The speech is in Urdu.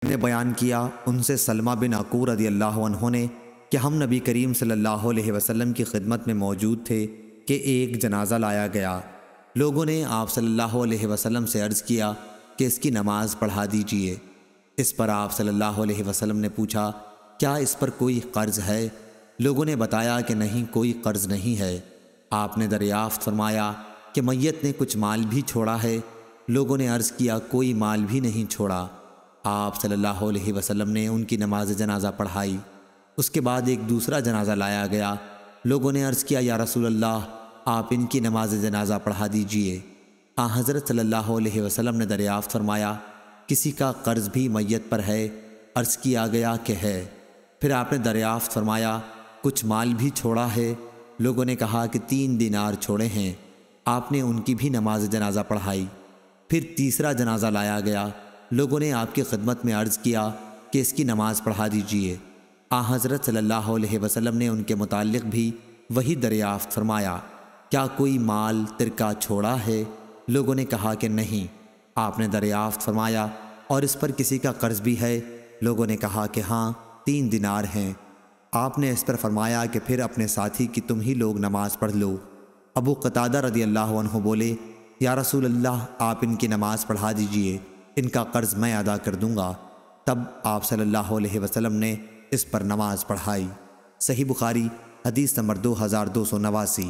نے بیان کیا ان سے سلمہ بن عقور رضی اللہ عنہ نے کہ ہم نبی کریم صلی اللہ علیہ وسلم کی خدمت میں موجود تھے کہ ایک جنازہ لایا گیا۔ لوگوں نے آپ صلی اللہ علیہ وسلم سے عرض کیا کہ اس کی نماز پڑھا دیجئے۔ اس پر آپ صلی اللہ علیہ وسلم نے پوچھا کیا اس پر کوئی قرض ہے؟ لوگوں نے بتایا کہ نہیں، کوئی قرض نہیں ہے۔ آپ نے دریافت فرمایا کہ میت نے کچھ مال بھی چھوڑا ہے؟ لوگوں نے عرض کیا کوئی مال بھی نہیں چھوڑا۔ آپ صلی اللہ علیہ وسلم نے ان کی نماز جنازہ پڑھائی۔ اس کے بعد ایک دوسرا جنازہ لایا گیا۔ لوگوں نے عرض کیا یا رسول اللہ، آپ ان کی نماز جنازہ پڑھا دیجئے۔ حضرت صلی اللہ علیہ وسلم نے دریافت فرمایا کسی کا قرض بھی میت پر ہے؟ عرض کیا گیا کہ ہے۔ پھر آپ نے دریافت فرمایا کچھ مال بھی چھوڑا ہے؟ لوگوں نے کہا کہ 3 دینار چھوڑے ہیں۔ آپ نے ان کی بھی نماز جنازہ پڑھائی۔ پھر تیسرا جنازہ لایا گیا۔ لوگوں نے آپ کی خدمت میں عرض کیا کہ اس کی نماز پڑھا دیجئے۔ حضرت صلی اللہ علیہ وسلم نے ان کے متعلق بھی وہی دریافت فرمایا کیا کوئی مال ترکہ چھوڑا ہے؟ لوگوں نے کہا کہ نہیں۔ آپ نے دریافت فرمایا اور اس پر کسی کا قرض بھی ہے؟ لوگوں نے کہا کہ ہاں، 3 دینار ہیں۔ آپ نے اس پر فرمایا کہ پھر اپنے ساتھی کی تم ہی لوگ نماز پڑھ لو۔ ابو قتادہ رضی اللہ عنہ بولے یا رسول اللہ، آپ ان کی نماز پڑھا دیجئے، ان کا قرض میں ادا کر دوں گا۔ تب آپ صلی اللہ علیہ وسلم نے اس پر نماز پڑھائی۔ صحیح بخاری حدیث نمبر 2289۔